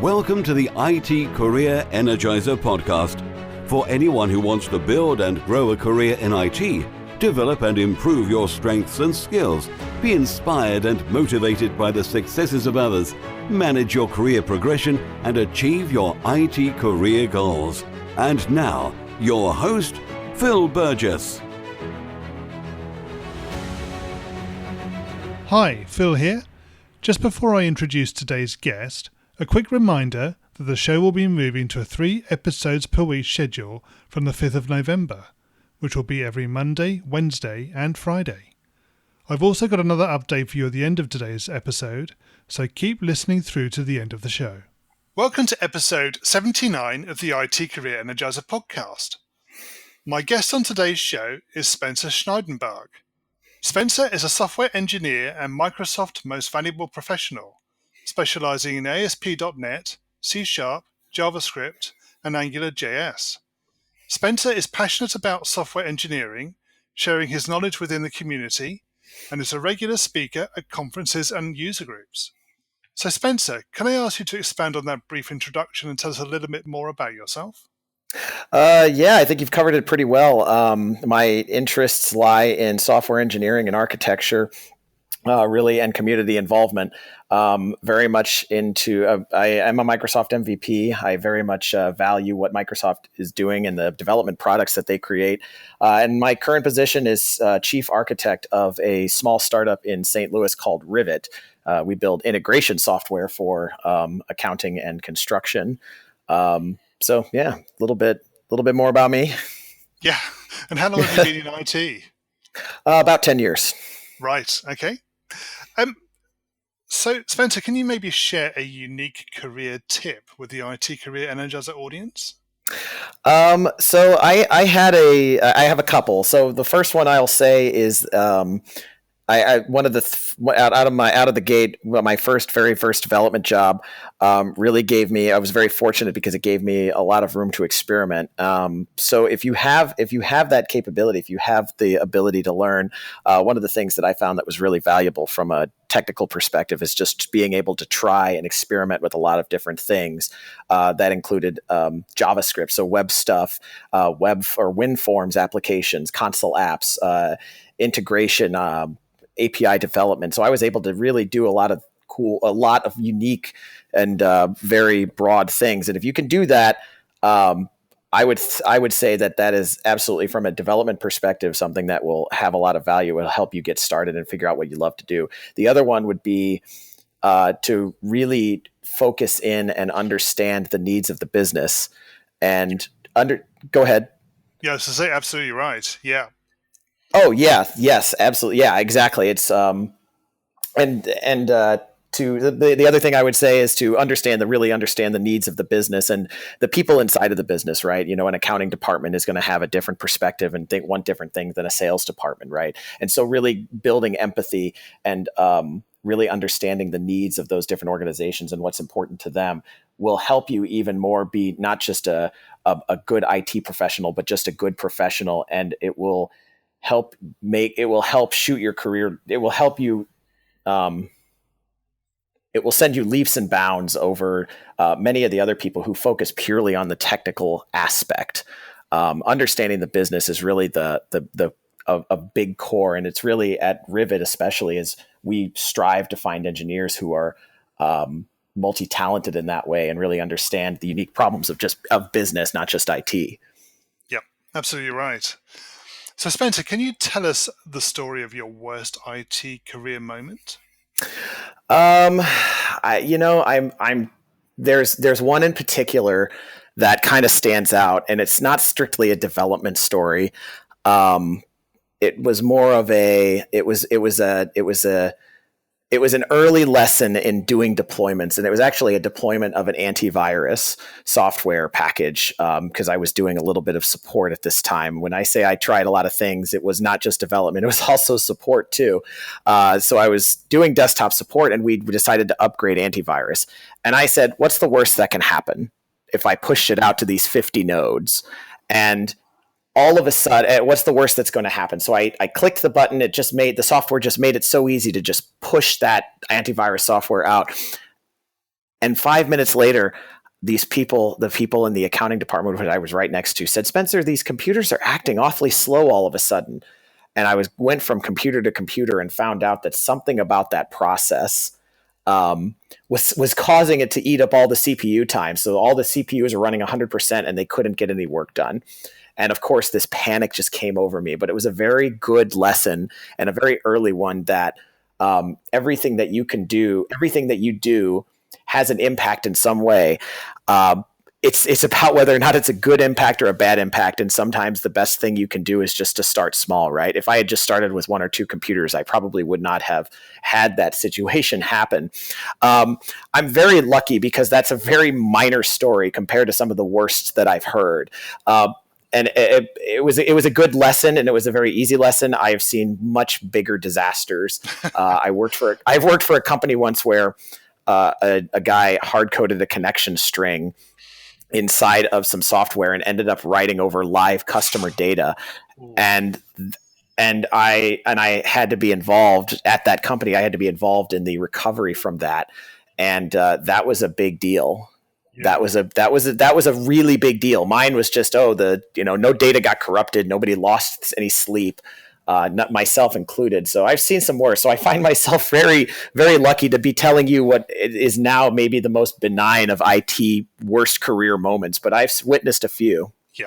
Welcome to the IT Career Energizer podcast. For anyone who wants to build and grow a career in IT, develop and improve your strengths and skills, be inspired and motivated by the successes of others, manage your career progression, and achieve your IT career goals. And now, your host, Phil Burgess. Hi, Phil here. Just before I introduce today's guest, a quick reminder that the show will be moving to a 3 episodes per week schedule from the 5th of November, which will be every Monday, Wednesday and Friday. I've also got another update for you at the end of today's episode, so keep listening through to the end of the show. Welcome to episode 79 of the IT Career Energizer podcast. My guest on today's show is Spencer Schneidenbach. Spencer is a software engineer and Microsoft Most Valuable Professional, specialising in ASP.NET, C#, JavaScript, and Angular JS. Spencer is passionate about software engineering, sharing his knowledge within the community, and is a regular speaker at conferences and user groups. So Spencer, can I ask you to expand on that brief introduction and tell us a little bit more about yourself? I think you've covered it pretty well. My interests lie in software engineering and architecture, really, and community involvement. Very much into, I am a Microsoft MVP. I very much value what Microsoft is doing and the development products that they create. And my current position is chief architect of a small startup in St. Louis called Ryvit. We build integration software for accounting and construction. So yeah, a little bit more about me. Yeah. And how long have you been in IT? About 10 years. Right. Okay. So Spencer, can you maybe share a unique career tip with the IT Career Energizer audience? So I have a couple. So the first one I'll say is, out of the gate, my very first development job really gave me. I was very fortunate because it gave me a lot of room to experiment. So if you have that capability, if you have the ability to learn, one of the things that I found that was really valuable from a technical perspective is just being able to try and experiment with a lot of different things. That included JavaScript, so web stuff, web or WinForms applications, console apps, integration. API development. So I was able to really do a lot of unique and very broad things. And if you can do that, I would say that is absolutely, from a development perspective, something that will have a lot of value. It'll help you get started and figure out what you love to do. The other one would be to really focus in and understand the needs of the business. And go ahead. Yeah, so say absolutely right. Yeah. Oh yeah, yes, absolutely, yeah, exactly. It's to the other thing I would say is to really understand the needs of the business and the people inside of the business, right? You know, an accounting department is going to have a different perspective and want different things than a sales department, right? And so really building empathy and really understanding the needs of those different organizations and what's important to them will help you even more be not just a good IT professional, but just a good professional, and it will help shoot your career. It will help you. It will send you leaps and bounds over many of the other people who focus purely on the technical aspect. Understanding the business is really a big core, and it's really at Ryvit especially as we strive to find engineers who are multi-talented in that way and really understand the unique problems of business, not just IT. Yep, absolutely right. So Spencer, can you tell us the story of your worst IT career moment? There's one in particular that kind of stands out, and it's not strictly a development story. It was more of it was an early lesson in doing deployments, and it was actually a deployment of an antivirus software package because I was doing a little bit of support at this time. When I say I tried a lot of things, it was not just development, it was also support too. So I was doing desktop support, and we decided to upgrade antivirus. And I said, what's the worst that can happen if I pushed it out to these 50 nodes? And all of a sudden, what's the worst that's going to happen? So I clicked the button. The software just made it so easy to just push that antivirus software out. And 5 minutes later, the people in the accounting department, which I was right next to, said, Spencer, these computers are acting awfully slow all of a sudden. And I went from computer to computer and found out that something about that process was causing it to eat up all the CPU time. So all the CPUs are running 100% and they couldn't get any work done. And of course, this panic just came over me. But it was a very good lesson and a very early one that everything that you do has an impact in some way. It's about whether or not it's a good impact or a bad impact. And sometimes the best thing you can do is just to start small, right? If I had just started with 1 or 2 computers, I probably would not have had that situation happen. I'm very lucky because that's a very minor story compared to some of the worst that I've heard. And it was a good lesson, and it was a very easy lesson. I have seen much bigger disasters. I've worked for a company once where a guy hard coded a connection string inside of some software and ended up writing over live customer data. And I had to be involved at that company. I had to be involved in the recovery from that. And that was a big deal. Yeah. That was a really big deal. Mine was just, no data got corrupted. Nobody lost any sleep. Not myself included. So I've seen some worse. So I find myself very, very lucky to be telling you what is now maybe the most benign of IT worst career moments, but I've witnessed a few. Yeah.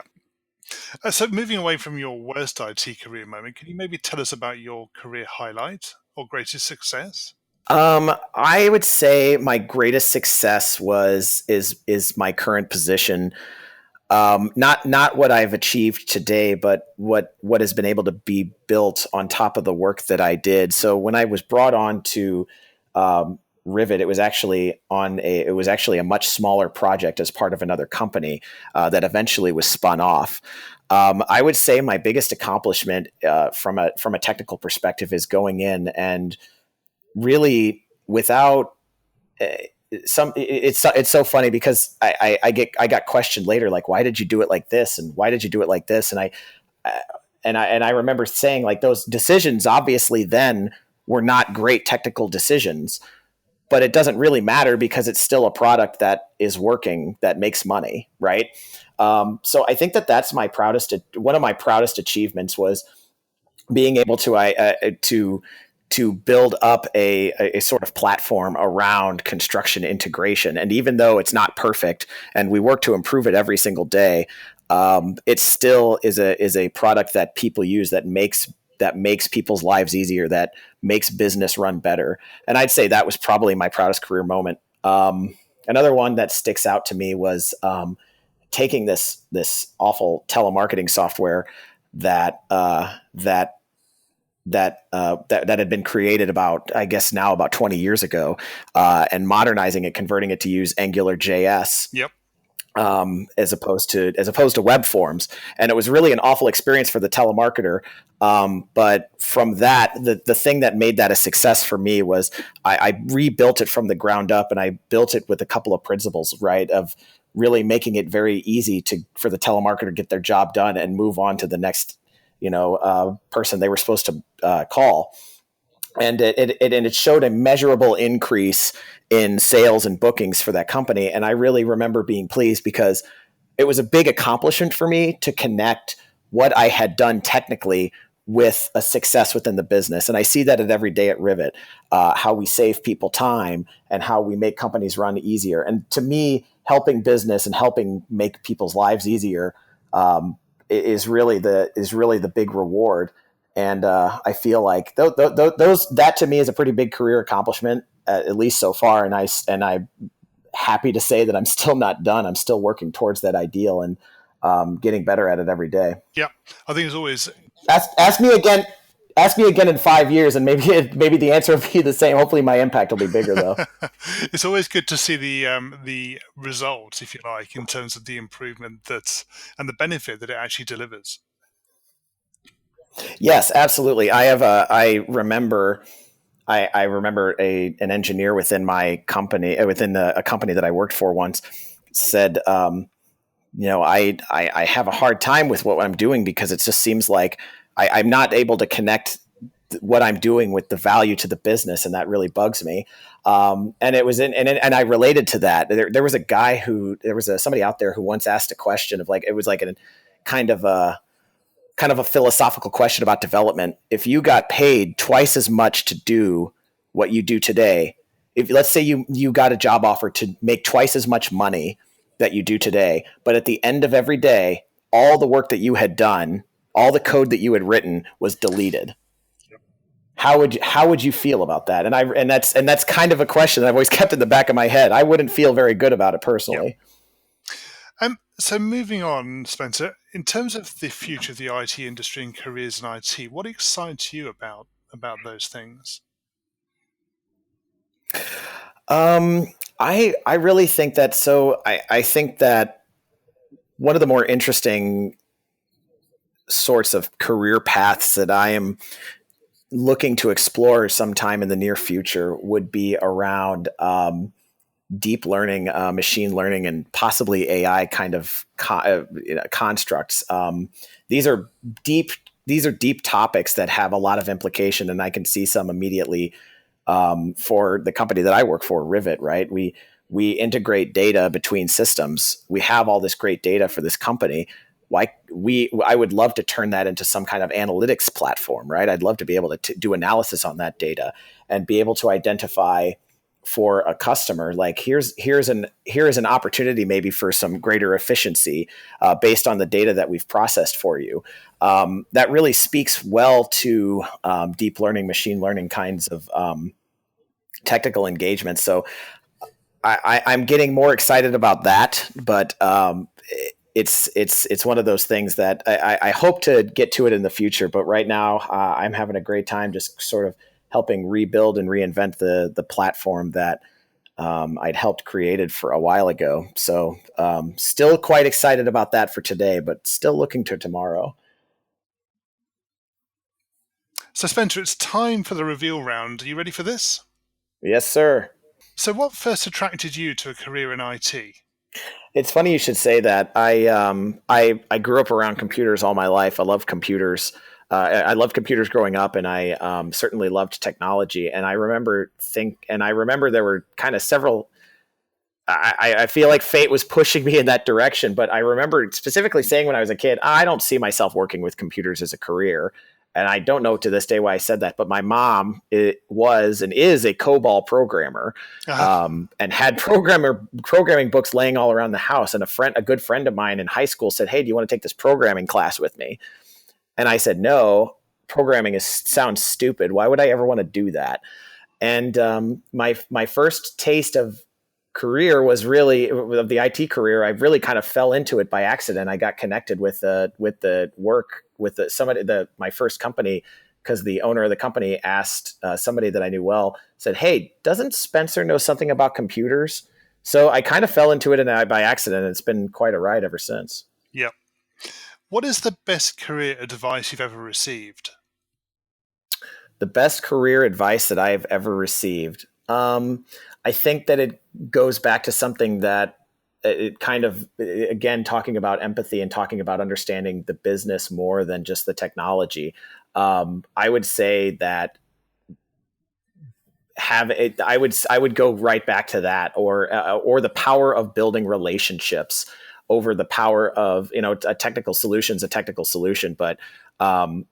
So moving away from your worst IT career moment, can you maybe tell us about your career highlight or greatest success? I would say my greatest success is my current position. Not what I've achieved today, but what has been able to be built on top of the work that I did. So when I was brought on to Ryvit, it was actually a much smaller project as part of another company that eventually was spun off. I would say my biggest accomplishment from a technical perspective is going in and really without. It's so funny because I got questioned later, like, why did you do it like this? And why did you do it like this? And I remember saying, like, those decisions obviously then were not great technical decisions, but it doesn't really matter because it's still a product that is working, that makes money. Right. So I think that's one of my proudest achievements was being able to build up a sort of platform around construction integration. And even though it's not perfect and we work to improve it every single day, it still is a product that people use that makes people's lives easier, that makes business run better. And I'd say that was probably my proudest career moment. Another one that sticks out to me was taking this awful telemarketing software that had been created about 20 years ago, and modernizing it, converting it to use Angular JS. Yep. As opposed to web forms. And it was really an awful experience for the telemarketer. But from that, the thing that made that a success for me was I rebuilt it from the ground up, and I built it with a couple of principles, right, of really making it very easy for the telemarketer to get their job done and move on to the next person they were supposed to call. And it showed a measurable increase in sales and bookings for that company. And I really remember being pleased because it was a big accomplishment for me to connect what I had done technically with a success within the business. And I see that every day at Ryvit, how we save people time and how we make companies run easier. And to me, helping business and helping make people's lives easier is really the big reward. And I feel like that to me is a pretty big career accomplishment, at least so far. And I'm happy to say that I'm still not done. I'm still working towards that ideal and getting better at it every day. Yeah, I think it's always ask me again in 5 years, and maybe the answer will be the same. Hopefully, my impact will be bigger, though. It's always good to see the results, if you like, in terms of the improvement and the benefit that it actually delivers. Yes, absolutely. I remember an engineer within my company, within a company that I worked for once, said, I have a hard time with what I'm doing because it just seems like I'm not able to connect what I'm doing with the value to the business, and that really bugs me. And it was and I related to that. There was a guy somebody out there who once asked a question of it was like a kind of a philosophical question about development. If you got paid twice as much to do what you do today, if let's say you got a job offer to make twice as much money that you do today, but at the end of every day, all the work that you had done, all the code that you had written was deleted. How would you feel about that? And that's kind of a question that I've always kept in the back of my head. I wouldn't feel very good about it personally. So moving on, Spencer, in terms of the future of the IT industry and careers in IT, what excites you about those things? I really think that. So I think that one of the more interesting sorts of career paths that I am looking to explore sometime in the near future would be around deep learning, machine learning, and possibly AI kind of constructs. These are deep topics that have a lot of implication, and I can see some immediately for the company that I work for, Ryvit. Right, we integrate data between systems. We have all this great data for this company. I would love to turn that into some kind of analytics platform, right? I'd love to be able to do analysis on that data and be able to identify for a customer, like here's an opportunity maybe for some greater efficiency based on the data that we've processed for you. That really speaks well to deep learning, machine learning kinds of technical engagements. So I'm getting more excited about that, but it's one of those things that I hope to get to it in the future. But right now, I'm having a great time just sort of helping rebuild and reinvent the platform that I'd helped created for a while ago. So still quite excited about that for today, but still looking to tomorrow. So Spencer, it's time for the reveal round. Are you ready for this? Yes, sir. So what first attracted you to a career in IT? It's funny you should say that. I grew up around computers all my life. I love computers. I loved computers growing up, and I certainly loved technology. And I remember there were kind of several. I feel like fate was pushing me in that direction. But I remember specifically saying when I was a kid, I don't see myself working with computers as a career. And I don't know to this day why I said that, but my mom was and is a COBOL programmer, and had programming books laying all around the house. And a good friend of mine in high school said, "Hey, do you want to take this programming class with me?" And I said, "No, programming sounds stupid. Why would I ever want to do that?" And my first taste of career was really of the IT career. I really kind of fell into it by accident. I got connected with the work with my first company, because the owner of the company asked somebody that I knew well, said, "Hey, doesn't Spencer know something about computers?" So I kind of fell into it by accident. And it's been quite a ride ever since. Yep. What is the best career advice you've ever received? The best career advice that I've ever received. I think that it goes back to something that it kind of, again, talking about empathy and talking about understanding the business more than just the technology. I would say that I would go right back to that, or the power of building relationships over the power of, a technical solution, but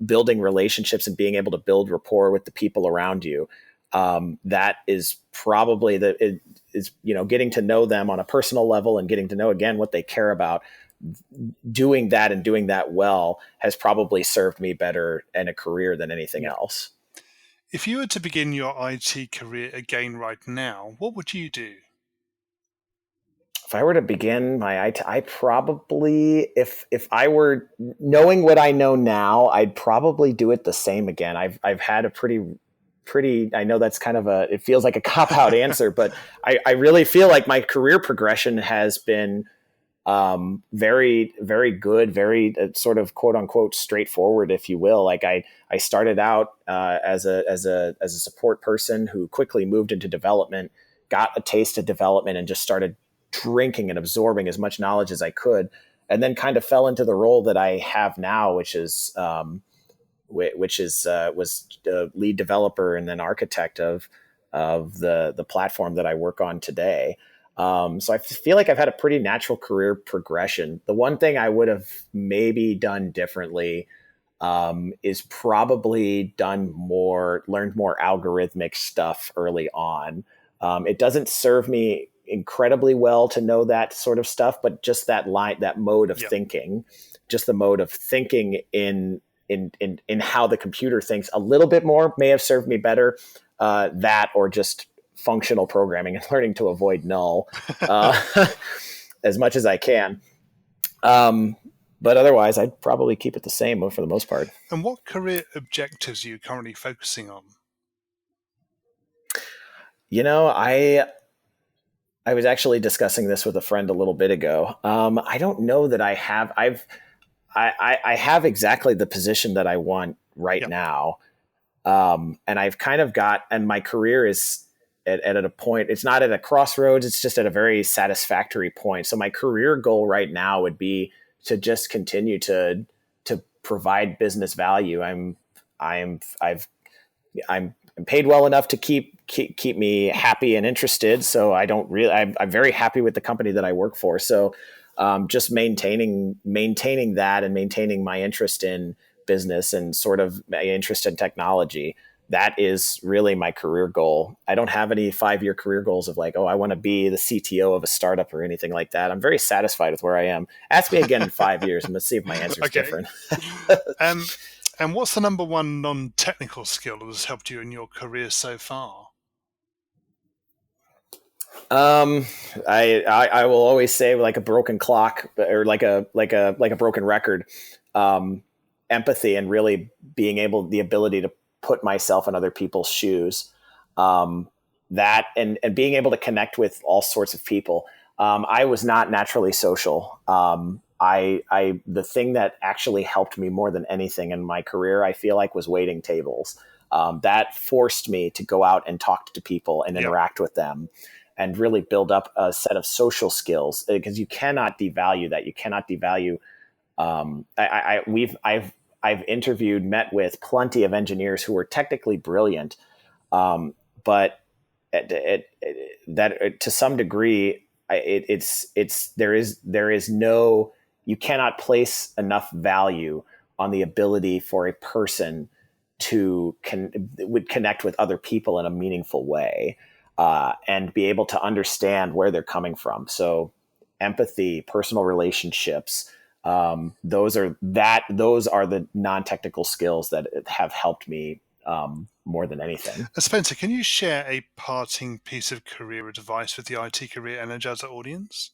building relationships and being able to build rapport with the people around you. That is probably getting to know them on a personal level and getting to know, again, what they care about. Doing that and doing that well has probably served me better in a career than anything else. If you were to begin your IT career again right now, what would you do? If I were to begin my IT, I probably, if I were knowing what I know now, I'd probably do it the same again. I've had a pretty, I know that's kind of it feels like a cop-out answer, but I really feel like my career progression has been very, very good, very sort of quote unquote straightforward, if you will. Like I started out as a support person who quickly moved into development, got a taste of development, and just started drinking and absorbing as much knowledge as I could, and then kind of fell into the role that I have now, which is which is was the lead developer and then architect of the platform that I work on today. So I feel like I've had a pretty natural career progression. The one thing I would have maybe done differently is probably learned more algorithmic stuff early on. It doesn't serve me incredibly well to know that sort of stuff, but just that mode of thinking, just the mode of thinking in how the computer thinks a little bit more may have served me better. That or just functional programming and learning to avoid null as much as I can. But otherwise, I'd probably keep it the same for the most part. And what career objectives are you currently focusing on? I was actually discussing this with a friend a little bit ago. I don't know that I have. I have exactly the position that I want right now. And I've kind of and my career is at a point, it's not at a crossroads, it's just at a very satisfactory point. So my career goal right now would be to just continue to provide business value. I'm paid well enough to keep me happy and interested. So I'm very happy with the company that I work for. So just maintaining that and maintaining my interest in business and sort of my interest in technology. That is really my career goal. I don't have any 5-year career goals of like, I want to be the CTO of a startup or anything like that. I'm very satisfied with where I am. Ask me again in 5 years and let's see if my answer is different. And what's the number one non-technical skill that has helped you in your career so far? I will always say, like a broken clock or like a broken record, empathy and really the ability to put myself in other people's shoes, that and being able to connect with all sorts of people. I was not naturally social. The thing that actually helped me more than anything in my career, I feel like, was waiting tables. That forced me to go out and talk to people and interact with them and really build up a set of social skills, because you cannot devalue that. You cannot devalue. I've met with plenty of engineers who were technically brilliant, but to some degree, you cannot place enough value on the ability for a person to connect with other people in a meaningful way, and be able to understand where they're coming from. So empathy, personal relationships, those are the non-technical skills that have helped me more than anything. Spencer, can you share a parting piece of career advice with the IT Career Energizer audience?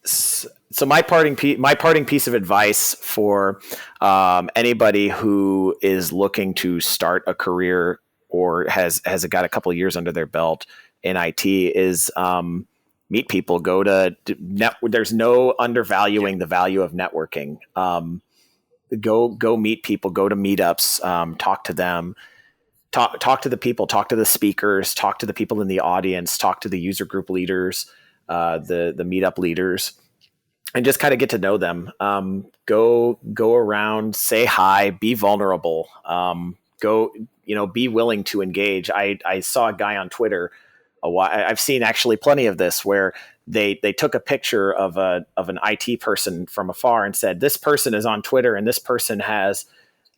So my parting piece of advice for anybody who is looking to start a career or has got a couple of years under their belt in IT is meet people. There's no undervaluing the value of networking. Go meet people. Go to meetups. Talk to them. Talk to the people. Talk to the speakers. Talk to the people in the audience. Talk to the user group leaders. The meetup leaders, and just kind of get to know them. Go around, say hi, be vulnerable. Be willing to engage. I saw a guy on Twitter. I've seen actually plenty of this where they took a picture of an IT person from afar and said, this person is on Twitter and this person has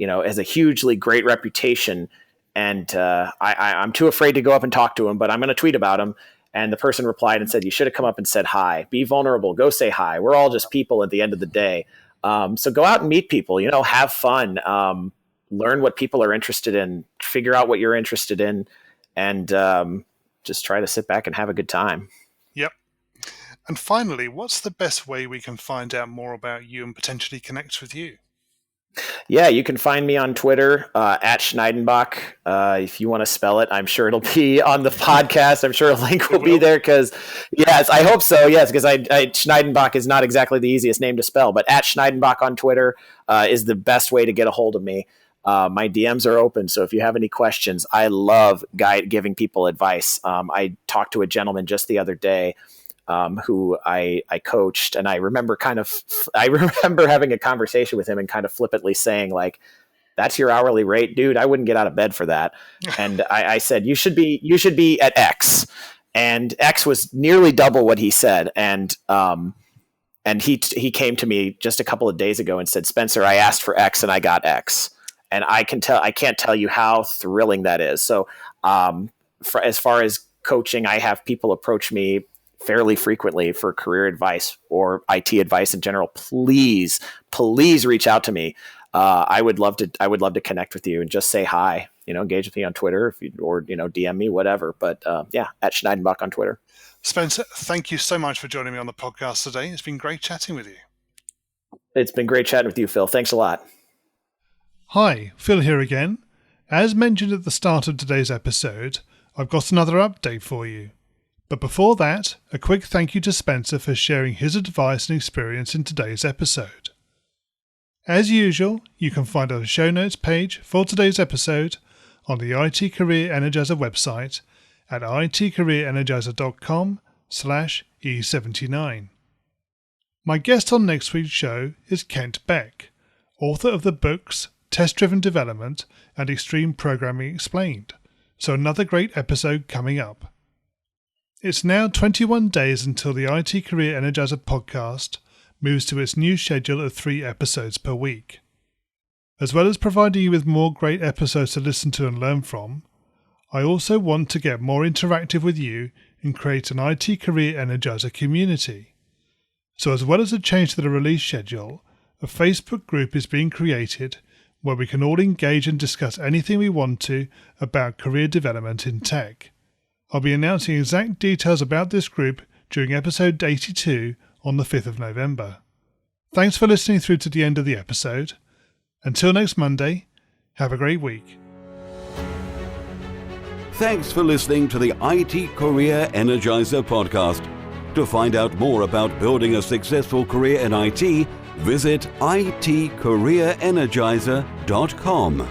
a hugely great reputation. And I'm too afraid to go up and talk to him, but I'm going to tweet about him. And the person replied and said, you should have come up and said hi. Be vulnerable. Go say hi. We're all just people at the end of the day. So go out and meet people, have fun, learn what people are interested in, figure out what you're interested in, and just try to sit back and have a good time. Yep. And finally, what's the best way we can find out more about you and potentially connect with you? Yeah, you can find me on Twitter at Schneidenbach. If you want to spell it, I'm sure it'll be on the podcast. I'm sure a link will be there because, yes, I hope so. Yes, because Schneidenbach is not exactly the easiest name to spell, but at Schneidenbach on Twitter is the best way to get a hold of me. My DMs are open, so if you have any questions, I love giving people advice. I talked to a gentleman just the other day who I coached, and I remember having a conversation with him and kind of flippantly saying, like, "That's your hourly rate, dude. I wouldn't get out of bed for that." And I said, you should be at X, and X was nearly double what he said. And he came to me just a couple of days ago and said, "Spencer, I asked for X and I got X." And I can't tell you how thrilling that is. So, as far as coaching, I have people approach me fairly frequently for career advice or IT advice in general. Please reach out to me. I would love to connect with you and just say hi. Engage with me on Twitter or DM me, whatever. But at Schneidenbach on Twitter. Spencer, thank you so much for joining me on the podcast today. It's been great chatting with you. It's been great chatting with you, Phil. Thanks a lot. Hi, Phil here again. As mentioned at the start of today's episode, I've got another update for you. But before that, a quick thank you to Spencer for sharing his advice and experience in today's episode. As usual, you can find a show notes page for today's episode on the IT Career Energizer website at itcareerenergizer.com/E79. My guest on next week's show is Kent Beck, author of the books Test-Driven Development and Extreme Programming Explained, so another great episode coming up. It's now 21 days until the IT Career Energizer podcast moves to its new schedule of 3 episodes per week. As well as providing you with more great episodes to listen to and learn from, I also want to get more interactive with you and create an IT Career Energizer community. So as well as a change to the release schedule, a Facebook group is being created where we can all engage and discuss anything we want to about career development in tech. I'll be announcing exact details about this group during episode 82 on the 5th of November. Thanks for listening through to the end of the episode. Until next Monday, have a great week. Thanks for listening to the IT Career Energizer podcast. To find out more about building a successful career in IT, visit itcareerenergizer.com.